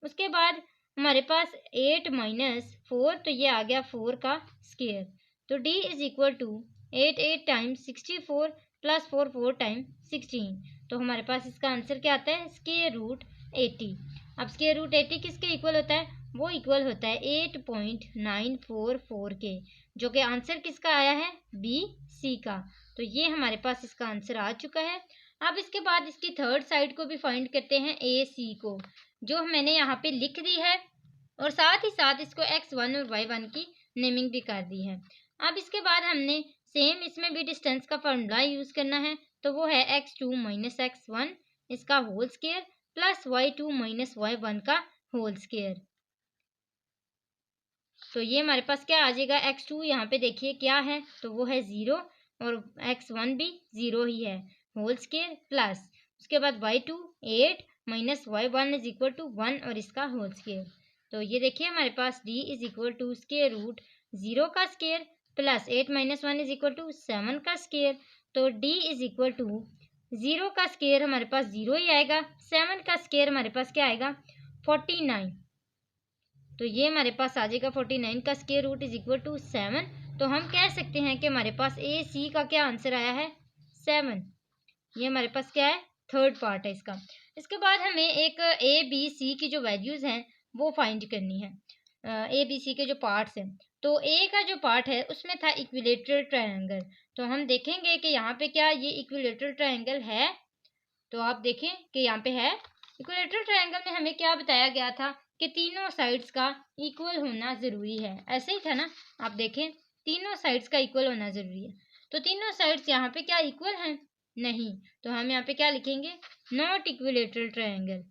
उसके बाद हमारे पास 8 माइनस 4, तो ये आ गया 4 का स्क्वायर। तो d is equal to 8 times 64 plus 4 time 16। तो हमारे पास इसका आंसर क्या आता है, स्क्वायर रूट 80। अब स्क्वायर रूट 80 किसके इक्वल होता है, वो इक्वल होता है 8.944 के, जो कि आंसर किसका आया है, बी सी का। तो ये हमारे पास इसका आंसर आ चुका है। अब इसके बाद इसकी थर्ड साइड को भी फाइंड करते हैं, ए सी को, जो मैंने यहाँ पे लिख दी है और साथ ही साथ इसको x1 और y1 की नेमिंग भी कर दी है। अब इसके बाद हमने सेम इसमें भी डिस्टेंस का फॉर्मूला यूज़ करना है। तो वो है x2 माइनस x1 इसका whole square plus y2 minus y1 का होल स्क्वायर। तो ये हमारे पास क्या आ जाएगा, x2 यहाँ पे देखिए क्या है, तो वो है 0 और x1 भी 0 ही है, होल स्क्वायर प्लस उसके बाद y2 8 minus y1 is equal to 1 और इसका होल स्क्वायर। तो ये देखिए हमारे पास d is equal to square root 0 का square plus 8 minus 1 is equal to 7 का स्क्वायर। तो d इज इक्वल टू 0 का स्क्वायर हमारे पास 0 ही आएगा, 7 का स्क्वायर हमारे पास क्या आएगा 49। तो ये हमारे पास आ जाएगा 49 का square root is equal to 7। तो हम कह सकते हैं कि हमारे पास ए सी का क्या आंसर आया है, 7। ये हमारे पास क्या है, थर्ड पार्ट है इसका। इसके बाद हमें एक ए बी सी की जो वैल्यूज़ हैं वो फाइंड करनी है, ए बी सी के जो पार्ट्स हैं। तो ए का जो पार्ट है उसमें था इक्विलेटरल ट्रायंगल। तो हम देखेंगे कि यहाँ पे क्या ये इक्विलेटरल ट्रायंगल है। तो आप देखें कि यहाँ पे है। इक्विलेटरल ट्रायंगल में हमें क्या बताया गया था कि तीनों साइड्स का इक्वल होना ज़रूरी है, ऐसे ही था ना। आप देखें तीनों साइड्स का इक्वल होना ज़रूरी है। तो तीनों साइड्स यहाँ पे क्या इक्वल हैं, नहीं। तो हम यहाँ पे क्या लिखेंगे, नॉट इक्विलेटरल ट्रायंगल।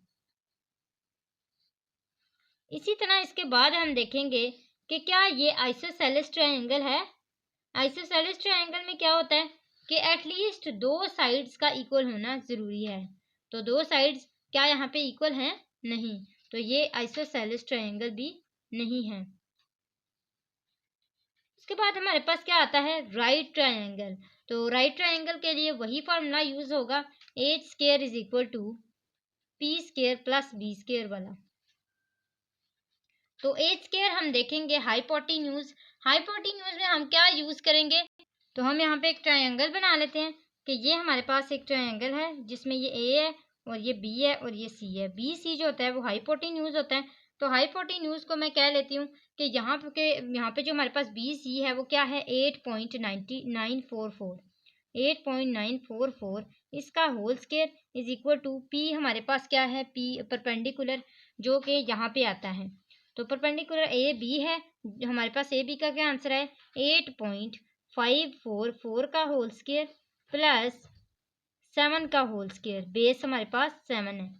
इसी तरह इसके बाद हम देखेंगे कि क्या ये आइसोसेलेस ट्रायंगल है। आइसोसेलेस ट्रायंगल में क्या होता है कि एटलीस्ट 2 साइड्स का इक्वल होना ज़रूरी है। तो 2 साइड्स क्या यहाँ पे इक्वल हैं, नहीं। तो ये आइसोसेलेस ट्रायंगल भी नहीं है। इसके बाद हमारे पास क्या आता है, राइट ट्रायंगल। तो राइट ट्रायंगल के लिए वही फार्मूला यूज़ होगा, H square is equal to P square plus B square वाला। तो एच स्क्वायर हम देखेंगे हाइपोटेन्यूज। हाइपोटेन्यूज में हम क्या यूज़ करेंगे, तो हम यहाँ पे एक ट्रायंगल बना लेते हैं कि ये हमारे पास एक ट्रायंगल है जिसमें ये ए है और ये बी है और ये सी है। बी सी जो होता है वो हाइपोटेन्यूज होता है। तो हाइपोटेन्यूज को मैं कह लेती हूँ कि यहाँ पे जो हमारे पास बी सी है वो क्या है 8.944। इसका whole square is equal to P, हमारे पास क्या है पी परपेंडिकुलर, जो कि यहाँ पे आता है। तो परपेंडिकुलर ए बी है, हमारे पास ए बी का क्या आंसर है 8.544 का होल स्क्वायर प्लस 7 का होल स्क्वायर। बेस हमारे पास 7 है।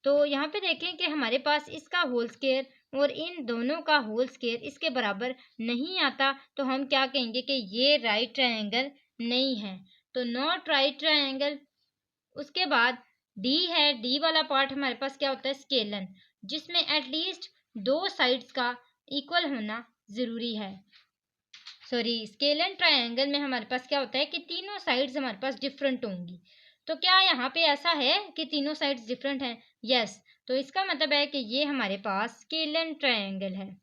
तो यहाँ पे देखें कि हमारे पास इसका होल स्क्वायर और इन दोनों का होल स्क्वायर इसके बराबर नहीं आता। तो हम क्या कहेंगे कि ये राइट ट्रायंगल नहीं है, तो नॉट राइट ट्रायंगल। उसके बाद डी है, डी वाला पार्ट हमारे पास क्या होता है स्केलन, जिसमें एटलीस्ट 2 साइड्स का इक्वल होना ज़रूरी है। सॉरी, स्केलन ट्रायंगल में हमारे पास क्या होता है कि तीनों साइड्स हमारे पास डिफरेंट होंगी। तो क्या यहाँ पे ऐसा है कि तीनों साइड्स डिफरेंट हैं? यस। तो इसका मतलब है कि ये हमारे पास स्केलन ट्रायंगल है।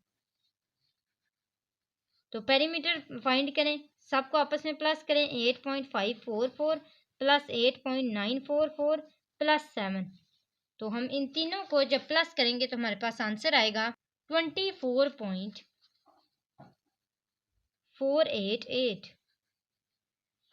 तो पेरीमीटर फाइंड करें, सबको आपस में प्लस करें, 8.544 प्लस 8.944 प्लस 7। तो हम इन तीनों को जब प्लस करेंगे तो हमारे पास आंसर आएगा 24.488।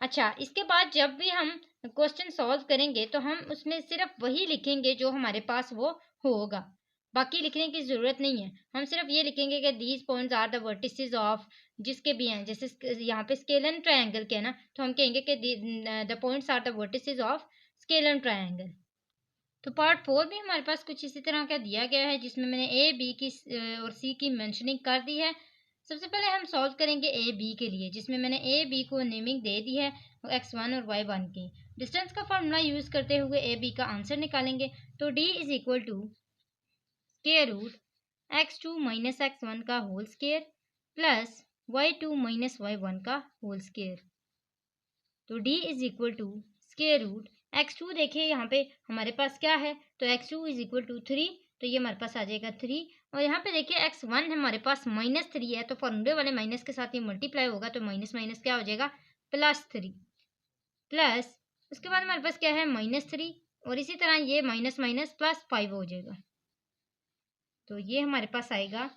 अच्छा, इसके बाद जब भी हम क्वेश्चन सॉल्व करेंगे तो हम उसमें सिर्फ वही लिखेंगे जो हमारे पास वो होगा, बाकी लिखने की ज़रूरत नहीं है। हम सिर्फ ये लिखेंगे कि these points are the vertices of, जिसके भी हैं, जैसे यहाँ पे स्केलन ट्रायंगल के है ना, तो हम कहेंगे कि the points are the vertices of scalene triangle. तो पार्ट 4 भी हमारे पास कुछ इसी तरह का दिया गया है, जिसमें मैंने ए बी की और सी की मेंशनिंग कर दी है। सबसे पहले हम सॉल्व करेंगे ए बी के लिए, जिसमें मैंने ए बी को नेमिंग दे दी है x1 और y1 की। डिस्टेंस का फॉर्मूला यूज़ करते हुए ए बी का आंसर निकालेंगे। तो d is equal to square root x2 minus x1 का whole square plus y2 minus y1 का होल स्क्वायर। तो d is equal to square root x2, देखिए यहाँ पे हमारे पास क्या है, तो x2 इज इक्वल टू 3, तो ये हमारे पास आ जाएगा 3। और यहाँ पे देखिए x1 हमारे पास -3 है, तो फॉर्मूले वाले माइनस के साथ ये मल्टीप्लाई होगा, तो माइनस माइनस क्या हो जाएगा, +3 प्लस उसके बाद हमारे पास क्या है -3, और इसी तरह ये माइनस माइनस +5 हो जाएगा। तो ये हमारे पास आएगा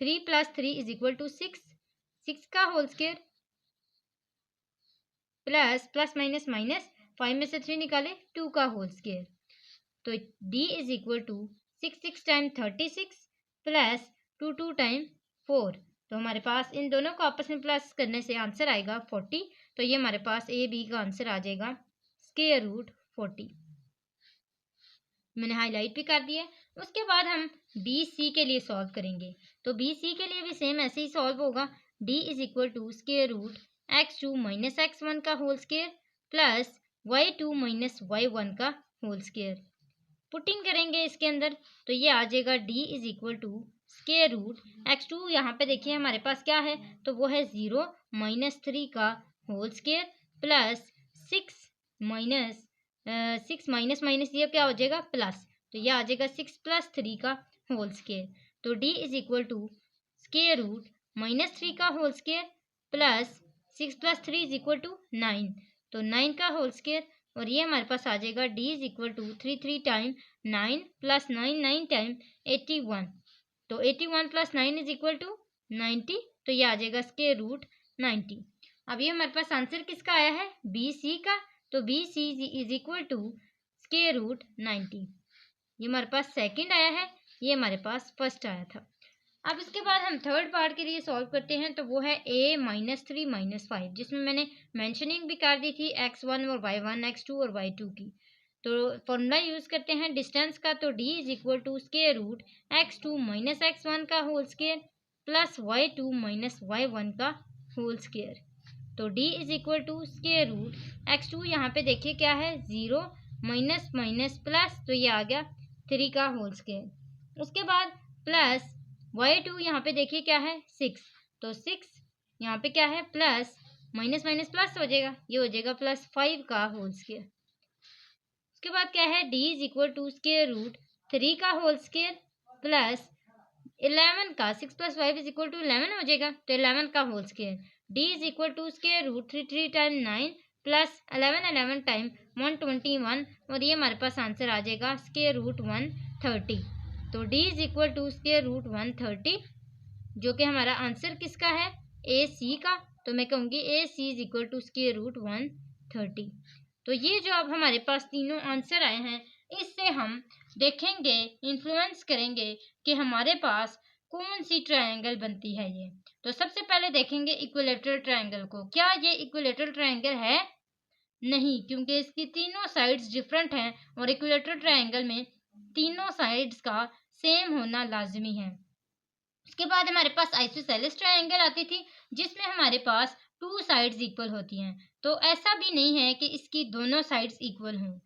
3 + 3 इज इक्वल टू 6, 6 का whole square plus minus minus 5 में से 3 निकाले 2 का होल स्क्वायर। तो d is equal to 6 time 36 plus 2 time 4। तो हमारे पास इन दोनों को आपस में प्लस करने से आंसर आएगा 40। तो ये हमारे पास ए बी का आंसर आ जाएगा स्क्वायर रूट 40। मैंने हाईलाइट भी कर दिया। उसके बाद हम बी सी के लिए सॉल्व करेंगे। तो बी सी के लिए भी सेम ऐसे ही सॉल्व होगा। d is equal to square root x2 minus x1 का whole square plus y2 minus y1 का होल स्क्वायर। पुटिंग करेंगे इसके अंदर, तो ये आ जाएगा d is equal to square root x2, यहाँ पे देखिए हमारे पास क्या है, तो वो है 0 माइनस 3 का whole square plus 6 minus minus ये क्या हो जाएगा प्लस, तो ये आ जाएगा 6 + 3 का होल स्क्वायर। तो d is equal to square root -3 का whole square plus 6 + 3 is equal to 9, तो 9 का होल स्क्वायर। और ये हमारे पास आ जाएगा d is equal to 3 time 9 plus 9 time 81, तो 81 + 9 इज इक्वल टू 90, तो ये आ जाएगा स्क्वायर रूट 90। अब ये हमारे पास आंसर किसका आया है, बी सी का। तो B C is equal to square root 90। ये हमारे पास सेकंड आया है, ये हमारे पास फर्स्ट आया था। अब इसके बाद हम थर्ड पार्ट के लिए सॉल्व करते हैं। तो वो है a -3 -5, जिसमें मैंने मेंशनिंग भी कर दी थी x1 और y1, x2 और y2 की। तो फॉर्मूला यूज़ करते हैं डिस्टेंस का। तो d is equal to square root x2 minus x1 का whole square plus y2 minus y1 का होल स्क्वायर। तो d is equal to square root x2, यहाँ पे देखिए क्या है 0 माइनस माइनस प्लस, तो ये आ गया 3 का होल स्क्वायर। उसके बाद प्लस y2, यहाँ पे देखिए क्या है 6, तो 6 यहाँ पे क्या है प्लस माइनस माइनस प्लस हो जाएगा, ये हो जाएगा +5 का होल स्क्वायर। उसके बाद क्या है d is equal to square root 3 का होल स्क्वायर प्लस 11 का 6 + 5 इज इक्वल टू 11 हो जाएगा, तो 11 का whole square. d is equal to square root 3 time 9 plus 11 time 121, और ये हमारे पास आंसर आ जाएगा स्क्वायर रूट 130। तो d is equal to square root 130, जो कि हमारा आंसर किसका है, ए सी का। तो मैं कहूँगी A C is equal to square root 130। तो ये जो अब हमारे पास तीनों आंसर आए हैं, इससे हम देखेंगे, इन्फ्लुएंस करेंगे कि हमारे पास कौन सी ट्रायंगल बनती है ये। तो सबसे पहले देखेंगे इक्विलेटरल ट्रायंगल को। क्या ये इक्विलेटरल ट्रायंगल है? नहीं, क्योंकि इसकी तीनों साइड्स डिफरेंट हैं और इक्विलेटरल ट्रायंगल में तीनों साइड्स का सेम होना लाजमी है। उसके बाद हमारे पास आइसोसेलेस ट्रायंगल आती थी, जिसमें हमारे पास 2 साइड्स इक्वल होती हैं। तो ऐसा भी नहीं है कि इसकी दोनों साइड्स इक्वल हों।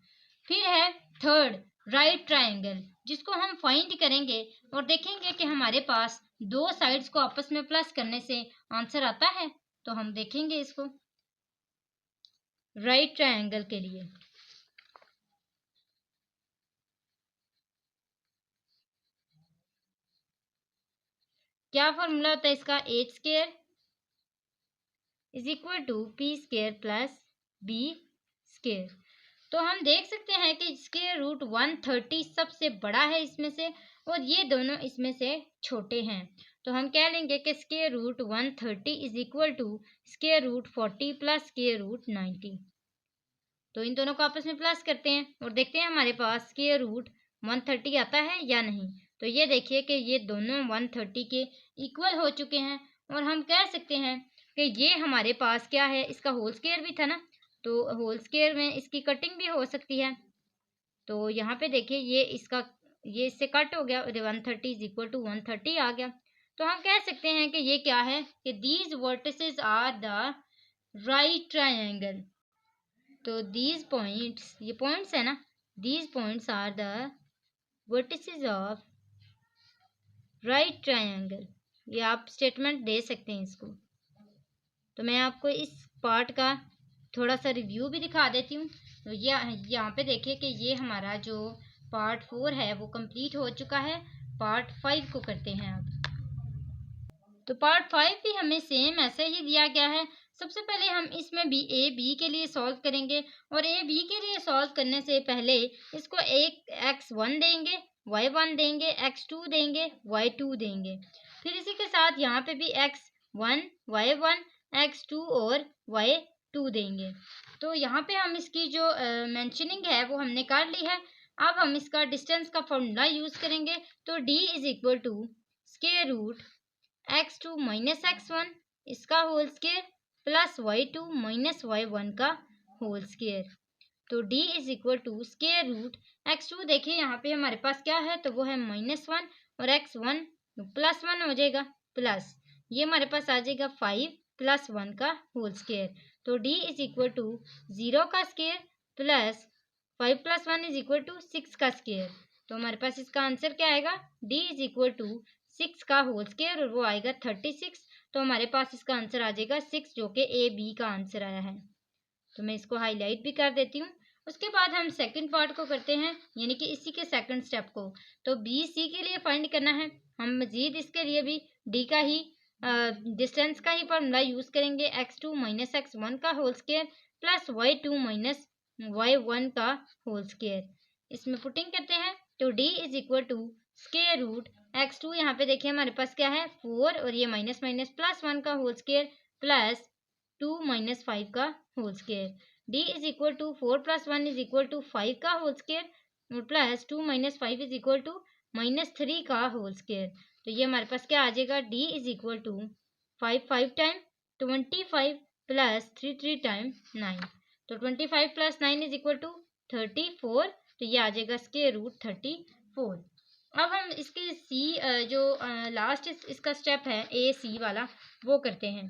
फिर है थर्ड राइट ट्रायंगल, जिसको हम फाइंड करेंगे और देखेंगे कि हमारे पास 2 साइड्स को आपस में प्लस करने से आंसर आता है। तो हम देखेंगे इसको राइट ट्रायंगल के लिए। क्या फॉर्मूला होता है इसका, H square is equal to P square plus B square. तो हम देख सकते हैं कि स्क्वायर रूट 130 सबसे बड़ा है इसमें से, और ये दोनों इसमें से छोटे हैं। तो हम कह लेंगे कि square root 130 is equal to square root 40 plus square root 90। तो इन दोनों को आपस में प्लस करते हैं और देखते हैं हमारे पास स्क्वायर रूट 130 आता है या नहीं। तो ये देखिए कि ये दोनों 130 के इक्वल हो चुके हैं, और हम कह सकते हैं कि ये हमारे पास क्या है, इसका होल स्क्वायर भी था ना, तो होल स्क्वायर में इसकी कटिंग भी हो सकती है। तो यहाँ पे देखिए ये इससे कट हो गया और 130 इज इक्वल टू 130 आ गया। तो हम कह सकते हैं कि ये क्या है कि these vertices are the right triangle. तो दीज पॉइंट्स, ये पॉइंट्स है ना, these points are the vertices of right triangle. ये आप स्टेटमेंट दे सकते हैं इसको। तो मैं आपको इस पार्ट का थोड़ा सा रिव्यू भी दिखा देती हूँ। तो यहाँ पे देखिए कि ये हमारा जो पार्ट 4 है वो कंप्लीट हो चुका है। पार्ट 5 को करते हैं अब। तो पार्ट 5 भी हमें सेम ऐसे ही दिया गया है। सबसे पहले हम इसमें भी ए बी के लिए सॉल्व करेंगे, और ए बी के लिए सॉल्व करने से पहले इसको एक x1 देंगे, y1 देंगे, x2 देंगे, y2 देंगे। फिर इसी के साथ यहाँ पे भी x1, y1, x2 और y2 देंगे। तो यहाँ पे हम इसकी जो मेंशनिंग है वो हमने कर ली है। अब हम इसका डिस्टेंस का फॉर्मूला यूज करेंगे। तो d is equal to square root x2 minus x1 इसका whole square plus y2 minus y1 का होल स्क्वायर। तो d is equal to square root x2, देखिए यहाँ पे हमारे पास क्या है, तो वो है -1, और x1 +1 हो जाएगा, प्लस ये हमारे पास आ जाएगा 5 + 1 का होल स्क्वायर। तो d इज इक्वल टू 0 का square plus 5 + 1 is equal to 6 का स्क्वायर। तो हमारे पास इसका आंसर क्या आएगा, d इज इक्वल टू 6 का होल स्क्वायर, और वो आएगा 36। तो हमारे पास इसका आंसर आ जाएगा 6, जो कि ए बी का आंसर आया है। तो मैं इसको हाईलाइट भी कर देती हूँ। उसके बाद हम सेकंड पार्ट को करते हैं, यानी कि इसी के सेकंड स्टेप को। तो बी सी के लिए फाइंड करना है। हम मजीद इसके लिए भी डी का ही डिस्टेंस का ही फॉर्मूला यूज करेंगे, x2 माइनस x1 का whole square plus y2 minus y1 का होल स्क्वायर। इसमें पुटिंग करते हैं। तो d is equal to square root x2, यहाँ पे देखिए हमारे पास क्या है 4, और ये माइनस माइनस प्लस 1 का होल स्क्वायर प्लस 2 माइनस 5 का whole square. d is equal to 4 + 1 is equal to 5 का whole square plus 2 minus 5 is equal to -3 का होल स्क्वायर। तो ये हमारे पास क्या आ जाएगा, d is equal to 5 time 25 plus 3 time 9। तो 25 + 9 इज इक्वल टू 34। तो ये आ जाएगा स्क्वायर रूट 34। अब हम इसके सी जो लास्ट इसका स्टेप है ए सी वाला, वो करते हैं।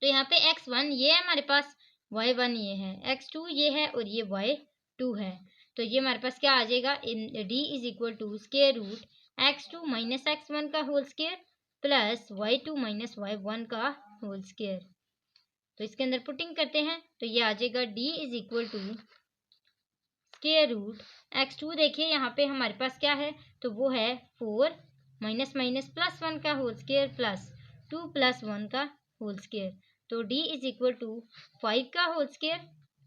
तो यहाँ पे x1 ये है हमारे पास, y1 ये है, x2 ये है, और ये y2 है। तो ये हमारे पास क्या आ जाएगा, d is equal to square root x2 minus x1 का whole square plus y2 minus y1 का होल स्क्वायर। तो इसके अंदर पुटिंग करते हैं। तो ये आ जाएगा d is equal to square root x2, देखिए यहाँ पे हमारे पास क्या है, तो वो है 4 माइनस माइनस प्लस 1 का होल स्क्वायर प्लस 2 + 1 का होल स्क्वायर। तो d इज इक्वल टू 5 का होल स्क्वायर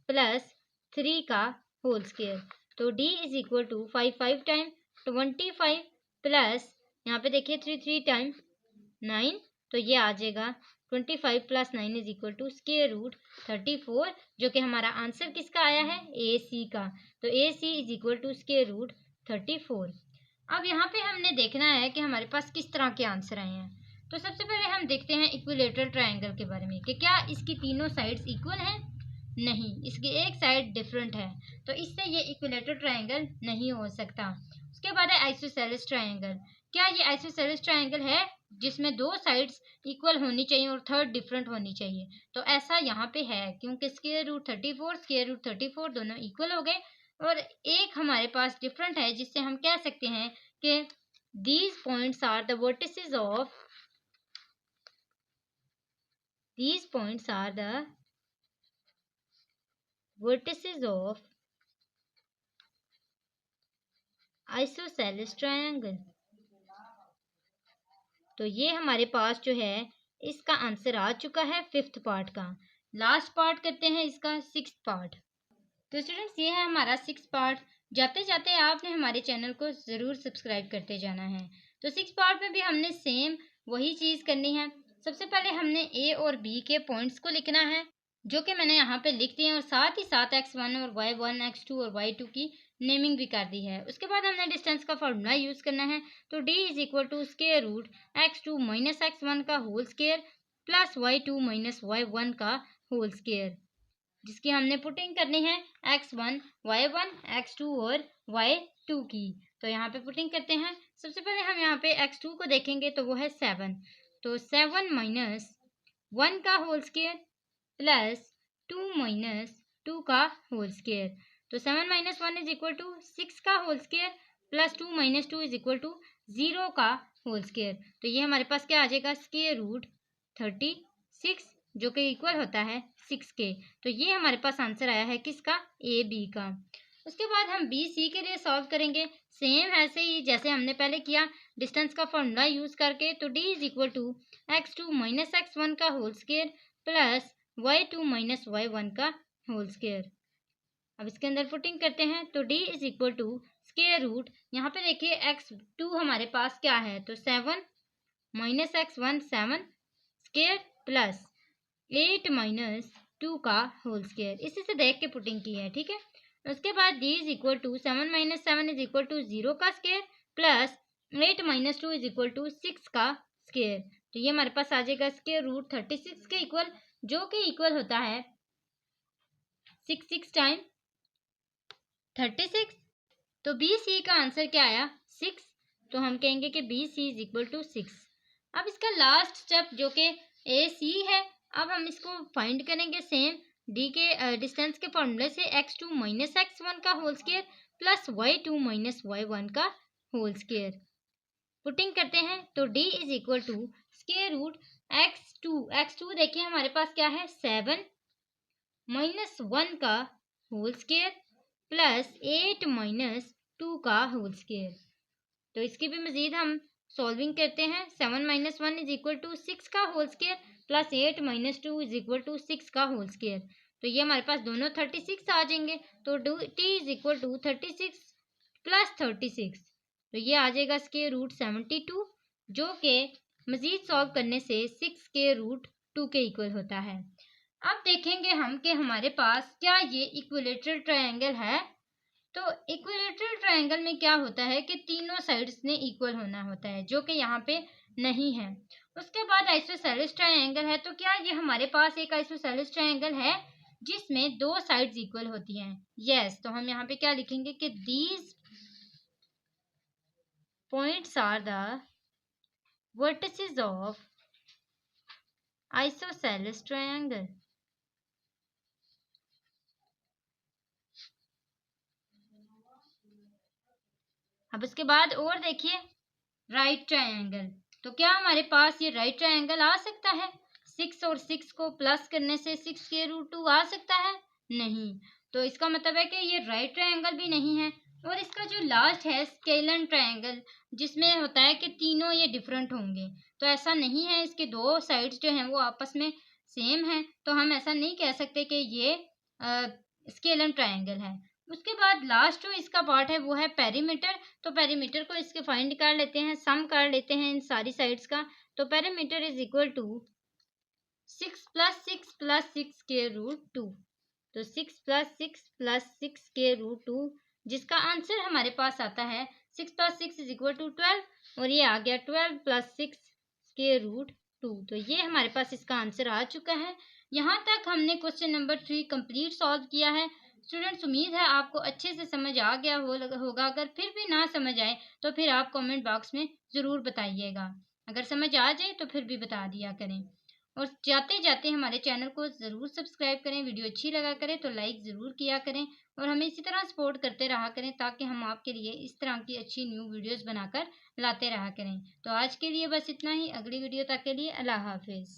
प्लस 3 का होल स्क्वायर। तो d is equal to 5 time 25 plus यहाँ पे देखिए 3 टाइम 9। तो ये आ जाएगा 25 + 9 is equal to square root 34, जो कि हमारा आंसर किसका आया है, ए सी का। तो A C is equal to square root 34। अब यहाँ पे हमने देखना है कि हमारे पास किस तरह के आंसर आए हैं। तो सबसे पहले हम देखते हैं इक्विलेटरल ट्रायंगल के बारे में कि क्या इसकी तीनों साइड्स इक्वल हैं। नहीं, इसकी एक साइड डिफरेंट है, तो इससे ये इक्विलेटरल ट्रायंगल नहीं हो सकता। उसके बाद है आइसोसेलेस ट्रायंगल। क्या ये आइसोसेलेस ट्रायंगल है जिसमें दो साइड्स इक्वल होनी चाहिए और थर्ड डिफरेंट होनी चाहिए। तो ऐसा यहाँ पे है, क्योंकि स्क्वायर रूट 34 दोनों इक्वल हो गए, और एक हमारे पास डिफरेंट है, जिससे हम कह सकते हैं कि these points are the vertices of isosceles triangle। तो ये हमारे पास जो है इसका आंसर आ चुका है 5th पार्ट का। लास्ट पार्ट करते हैं इसका 6th पार्ट। तो स्टूडेंट्स ये है हमारा 6th पार्ट। जाते जाते आपने हमारे चैनल को ज़रूर सब्सक्राइब करते जाना है। तो 6th पार्ट में भी हमने सेम वही चीज़ करनी है। सबसे पहले हमने ए और बी के पॉइंट्स को लिखना है, जो कि मैंने यहाँ पे लिख दिए हैं, और साथ ही साथ x1 और y1, x2 और y2 की नेमिंग भी कर दी है। उसके बाद हमने डिस्टेंस का फॉर्मूला यूज़ करना है। तो d is equal to square root x2 minus x1 का whole square plus y2 minus y1 का होल स्क्वायर, जिसकी हमने पुटिंग करनी है x1, y1, x2 और y2 की। तो यहाँ पे पुटिंग करते हैं। सबसे पहले हम यहाँ पे x2 को देखेंगे तो वो है 7। तो 7 माइनस 1 का होल स्क्वायर प्लस 2 माइनस 2 का होल स्क्वायर। तो 7 माइनस 1 इज इक्वल टू 6 का whole square plus 2 minus 2 is equal to 0 का होल स्क्वायर। तो ये हमारे पास क्या आ जाएगा, स्क्वायर रूट 36, जो कि इक्वल होता है 6 के। तो ये हमारे पास आंसर आया है किसका, ए बी का। उसके बाद हम बी सी के लिए सॉल्व करेंगे सेम ऐसे ही जैसे हमने पहले किया, डिस्टेंस का फॉर्मूला यूज करके। तो D is equal to x2 minus x1 का whole square plus y2 minus y1 का होल स्क्वायर। अब इसके अंदर पुटिंग करते हैं। तो d is equal to square root, यहाँ पे देखिए x2 हमारे पास क्या है, तो 7 minus x1 7 square plus 8 minus 2 का होल स्क्वायर, इसी से देख के पुटिंग की है, ठीक है। उसके बाद d is equal to 7 minus 7 is equal to 0 का square plus 8 minus 2 is equal to 6 का स्क्वायर। तो ये हमारे पास आ जाएगा स्क्वायर रूट 36 के इक्वल, जो कि इक्वल होता है 6 टाइम 36। तो बी सी का आंसर क्या आया, 6। तो हम कहेंगे कि B C is equal to 6। अब इसका लास्ट स्टेप जो कि ए सी है, अब हम इसको फाइंड करेंगे सेम डी के डिस्टेंस के फॉर्मूले से, x2 माइनस x1 का whole square plus y2 minus y1 का होल स्क्वायर। पुटिंग करते हैं। तो d is equal to square root x2 देखिए हमारे पास क्या है, 7 माइनस 1 का होल स्क्वायर प्लस 8 माइनस 2 का होल स्क्वायर। तो इसकी भी मजीद हम सॉल्विंग करते हैं। 7 माइनस 1 इज इक्वल टू 6 का whole square plus 8 minus 2 is equal to 6 का होल स्क्वायर। तो ये हमारे पास दोनों 36 आ जाएंगे। तो T is equal to 36 plus 36, तो ये आ जाएगा स्क्वायर रूट 72, जो कि मजीद सॉल्व करने से 6 के रूट 2 के इक्वल होता है। अब देखेंगे हम कि हमारे पास क्या ये इक्विलेटरल ट्रायंगल है। तो इक्विलेटरल ट्रायंगल में क्या होता है कि तीनों साइड्स ने इक्वल होना होता है, जो कि यहाँ पे नहीं है। उसके बाद आइसोसेलेस ट्रायंगल है। तो क्या ये हमारे पास एक आइसोसेलेस ट्रायंगल है जिसमें दो साइड्स इक्वल होती हैं? यस। तो हम यहाँ पे क्या लिखेंगे कि these points are the vertices of isosceles triangle. अब इसके बाद और देखिए राइट ट्रायंगल। तो क्या हमारे पास ये राइट ट्रायंगल आ सकता है? 6 और 6 को प्लस करने से 6 के रूट 2 आ सकता है? नहीं। तो इसका मतलब है कि ये राइट ट्रायंगल भी नहीं है। और इसका जो लास्ट है स्केलन ट्रायंगल, जिसमें होता है कि तीनों ये डिफरेंट होंगे, तो ऐसा नहीं है। इसके दो साइड्स जो हैं वो आपस में सेम हैं, तो हम ऐसा नहीं कह सकते कि ये स्केलन ट्रायंगल है। उसके बाद लास्ट जो इसका पार्ट है वो है पेरीमीटर। तो पेरीमीटर को इसके फाइंड कर लेते हैं, सम कर लेते हैं इन सारी साइड्स का। तो perimeter is equal to 6 plus 6 plus 6 के रूट 2। तो 6 प्लस 6 प्लस 6 के रूट 2, जिसका आंसर हमारे पास आता है 6 प्लस 6 इज इक्वल टू 12, और ये आ गया 12 प्लस 6 के रूट 2। तो ये हमारे पास इसका आंसर आ चुका है। यहाँ तक हमने क्वेश्चन नंबर 3 कंप्लीट सॉल्व किया है। स्टूडेंट्स, उम्मीद है आपको अच्छे से समझ आ गया होगा। अगर फिर भी ना समझ आए तो फिर आप कमेंट बॉक्स में ज़रूर बताइएगा। अगर समझ आ जाए तो फिर भी बता दिया करें। और जाते जाते हमारे चैनल को ज़रूर सब्सक्राइब करें। वीडियो अच्छी लगा करें तो लाइक ज़रूर किया करें, और हमें इसी तरह सपोर्ट करते रहा करें, ताकि हम आपके लिए इस तरह की अच्छी न्यू वीडियोज़ बनाकर लाते रहा करें। तो आज के लिए बस इतना ही। अगली वीडियो तक के लिए अल्लाह हाफिज़।